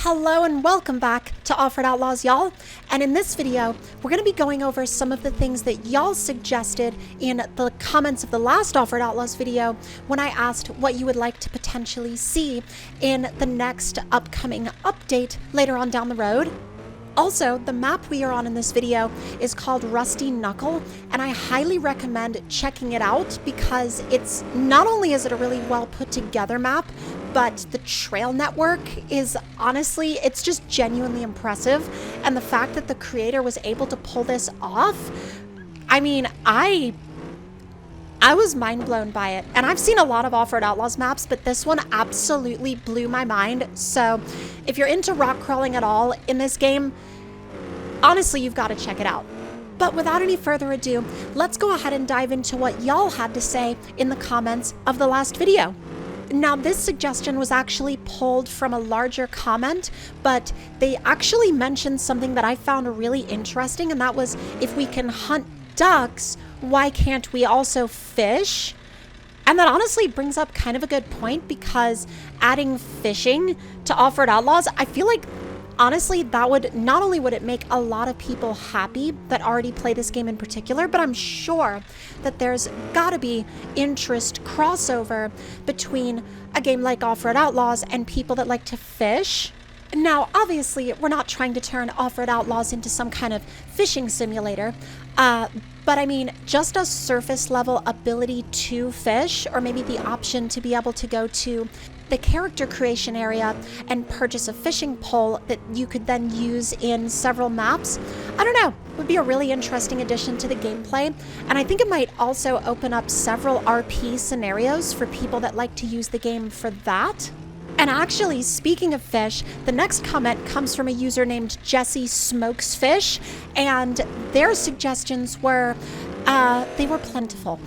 Hello and welcome back to Offroad Outlaws, y'all. And in this video, we're going to be going over some of the things that y'all suggested in the comments of the last Offroad Outlaws video when I asked what you would like to potentially see in the next upcoming update later on down the road. Also, the map we are on in this video is called Rusty Knuckle, and I highly recommend checking it out because it's not only is it a really well put together map, but the trail network is honestly, it's just genuinely impressive. And the fact that the creator was able to pull this off, I mean, I was mind blown by it. And I've seen a lot of Offroad Outlaws maps, but this one absolutely blew my mind. So if you're into rock crawling at all in this game, honestly, you've got to check it out. But without any further ado, let's go ahead and dive into what y'all had to say in the comments of the last video. Now, this suggestion was actually pulled from a larger comment, but they actually mentioned something that I found really interesting, and that was, if we can hunt ducks, why can't we also fish? And that honestly brings up kind of a good point, because adding fishing to Offroad Outlaws, I feel like honestly, that would not only would it make a lot of people happy that already play this game in particular, but I'm sure that there's gotta be interest crossover between a game like Offroad Outlaws and people that like to fish. Now, obviously, we're not trying to turn Offroad Outlaws into some kind of fishing simulator, but I mean, just a surface level ability to fish, or maybe the option to be able to go to the character creation area and purchase a fishing pole that you could then use in several maps. I don't know, would be a really interesting addition to the gameplay, and I think it might also open up several RP scenarios for people that like to use the game for that. And actually, speaking of fish, the next comment comes from a user named Jesse Smokes Fish, and their suggestions were they were plentiful.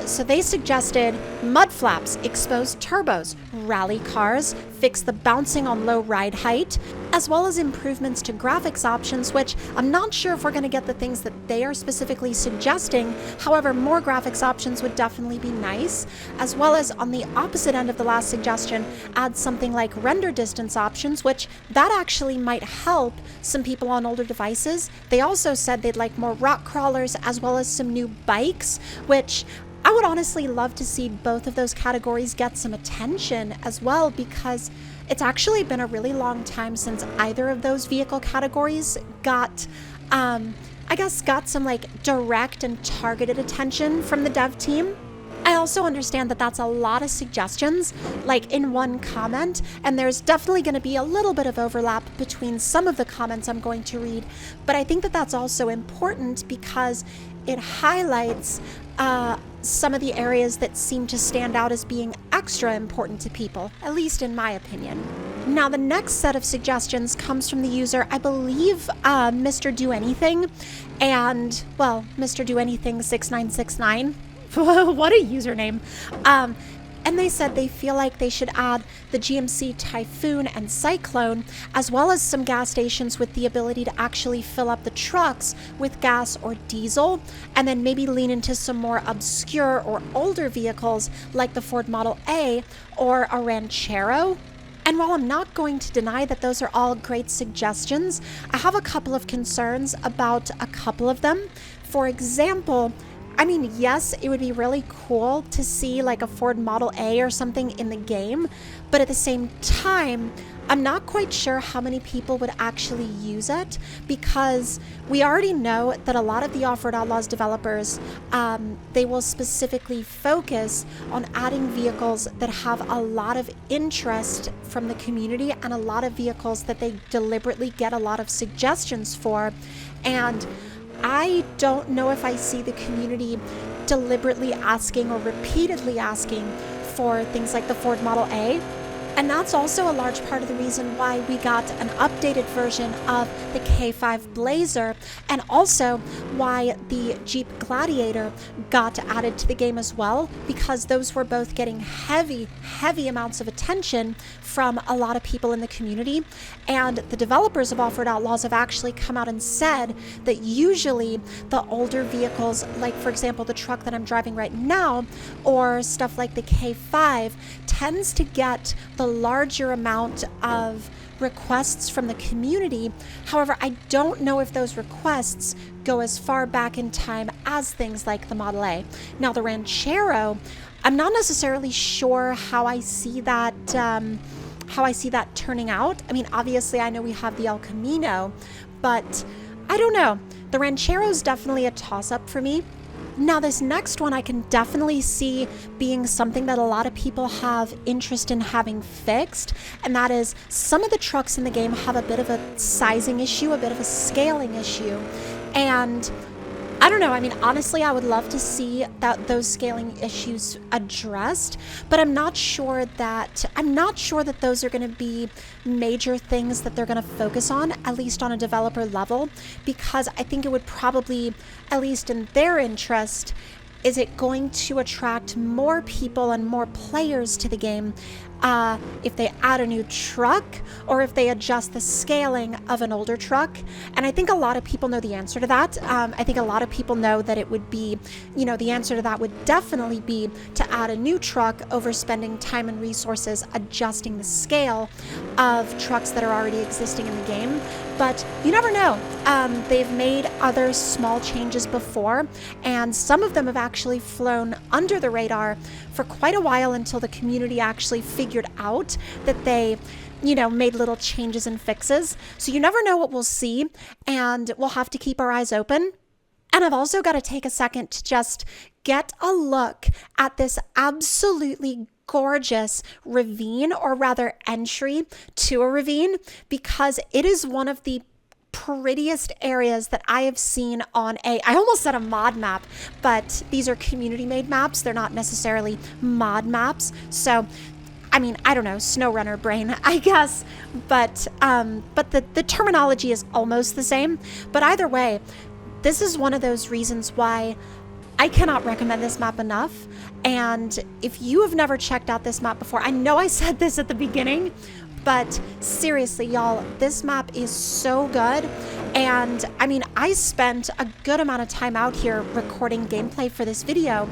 So they suggested mud flaps, exposed turbos, rally cars, fix the bouncing on low ride height, as well as improvements to graphics options, which I'm not sure if we're going to get the things that they are specifically suggesting. However, more graphics options would definitely be nice, as well as on the opposite end of the last suggestion, add something like render distance options, which that actually might help some people on older devices. They also said they'd like more rock crawlers, as well as some new bikes, which I would honestly love to see both of those categories get some attention as well, because it's actually been a really long time since either of those vehicle categories got, got some like direct and targeted attention from the dev team. I also understand that that's a lot of suggestions, like in one comment, and there's definitely going to be a little bit of overlap between some of the comments I'm going to read, but I think that that's also important because it highlights some of the areas that seem to stand out as being extra important to people, at least in my opinion. Now, the next set of suggestions comes from the user, I believe, Mr. Do Anything, and, well, Mr. Do Anything 6969. What a username. And they said they feel like they should add the GMC Typhoon and Cyclone, as well as some gas stations with the ability to actually fill up the trucks with gas or diesel, and then maybe lean into some more obscure or older vehicles like the Ford Model A or a Ranchero. And while I'm not going to deny that those are all great suggestions, I have a couple of concerns about a couple of them. For example, I mean, yes, it would be really cool to see like a Ford Model A or something in the game, but at the same time, I'm not quite sure how many people would actually use it, because we already know that a lot of the Offroad Outlaws developers, they will specifically focus on adding vehicles that have a lot of interest from the community and a lot of vehicles that they deliberately get a lot of suggestions for. And I don't know if I see the community deliberately asking or repeatedly asking for things like the Ford Model A. And that's also a large part of the reason why we got an updated version of the K5 Blazer, and also why the Jeep Gladiator got added to the game as well, because those were both getting heavy amounts of attention from a lot of people in the community. And the developers of Offroad Outlaws have actually come out and said that usually the older vehicles, like for example the truck that I'm driving right now, or stuff like the K5, tends to get the the larger amount of requests from the community. However, I don't know if those requests go as far back in time as things like the Model A. Now, the Ranchero, I'm not necessarily sure how I see that turning out. I mean, obviously, I know we have the El Camino, but I don't know. The Ranchero is definitely a toss-up for me. Now, this next one I can definitely see being something that a lot of people have interest in having fixed, and that is some of the trucks in the game have a bit of a sizing issue, a bit of a scaling issue, and I don't know. I mean, honestly, I would love to see those scaling issues addressed, but I'm not sure that those are going to be major things that they're going to focus on, at least on a developer level, because I think it would probably, at least in their interest, is it going to attract more people and more players to the game if they add a new truck or if they adjust the scaling of an older truck? And I think a lot of people know the answer to that. I think a lot of people know that it would be, the answer to that would definitely be to add a new truck over spending time and resources adjusting the scale of trucks that are already existing in the game. But you never know. They've made other small changes before, and some of them have actually flown under the radar for quite a while until the community actually figured out that they made little changes and fixes. So you never know what we'll see, and we'll have to keep our eyes open. And I've also got to take a second to just get a look at this absolutely gorgeous ravine, or rather entry to a ravine, because it is one of the prettiest areas that I have seen on I almost said a mod map, but these are community made maps. They're not necessarily mod maps. So I mean, I don't know, SnowRunner brain, I guess, but the terminology is almost the same. But either way, this is one of those reasons why I cannot recommend this map enough. And if you have never checked out this map before, I know I said this at the beginning, but seriously, y'all, this map is so good. And I mean, I spent a good amount of time out here recording gameplay for this video,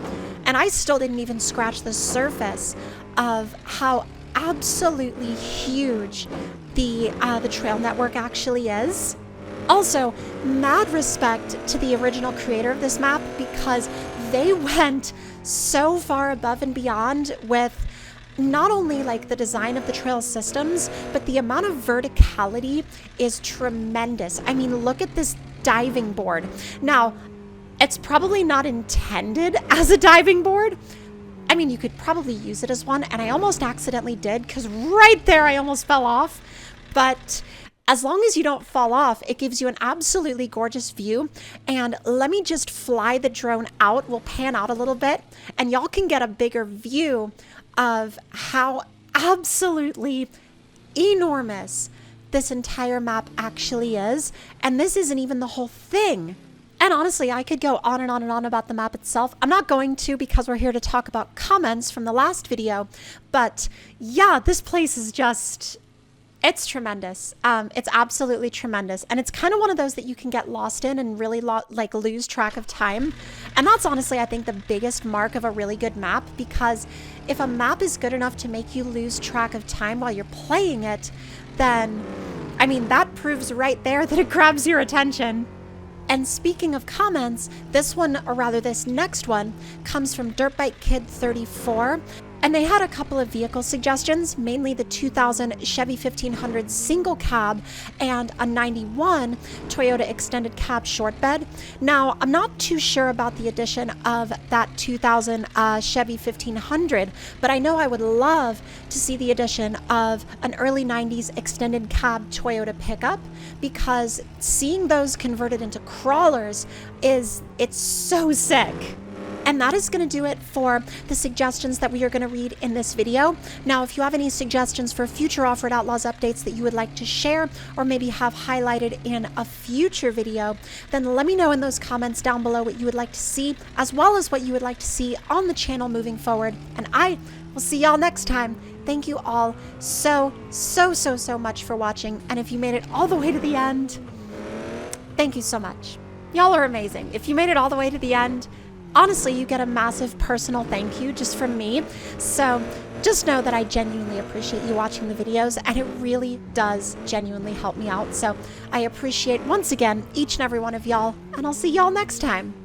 and I still didn't even scratch the surface of how absolutely huge the trail network actually is. Also, mad respect to the original creator of this map, because they went so far above and beyond with not only like the design of the trail systems, but the amount of verticality is tremendous. I mean, look at this diving board. Now, it's probably not intended as a diving board. I mean, you could probably use it as one, and I almost accidentally did, because right there I almost fell off. But as long as you don't fall off, it gives you an absolutely gorgeous view. And let me just fly the drone out. We'll pan out a little bit, and y'all can get a bigger view of how absolutely enormous this entire map actually is. And this isn't even the whole thing. And honestly, I could go on and on and on about the map itself. I'm not going to, because we're here to talk about comments from the last video. But yeah, this place is just, it's tremendous. It's absolutely tremendous. And it's kind of one of those that you can get lost in and really lose track of time. And that's honestly, I think, the biggest mark of a really good map, because if a map is good enough to make you lose track of time while you're playing it, then, I mean, that proves right there that it grabs your attention. And speaking of comments, this one, or rather this next one, comes from DirtBikeKid34. And they had a couple of vehicle suggestions, mainly the 2000 Chevy 1500 single cab and a 91 Toyota extended cab short bed. Now, I'm not too sure about the addition of that 2000 Chevy 1500, but I know I would love to see the addition of an early 90s extended cab Toyota pickup, because seeing those converted into crawlers it's so sick. And that is going to do it for the suggestions that we are going to read in this video. Now, if you have any suggestions for future Offroad Outlaws updates that you would like to share, or maybe have highlighted in a future video, then let me know in those comments down below what you would like to see, as well as what you would like to see on the channel moving forward. And I will see y'all next time. Thank you all so much for watching. And if you made it all the way to the end, thank you so much. Y'all are amazing. If you made it all the way to the end, honestly, you get a massive personal thank you just from me. So Just know that I genuinely appreciate you watching the videos, and it really does genuinely help me out. So I appreciate, once again, each and every one of y'all, and I'll see y'all next time.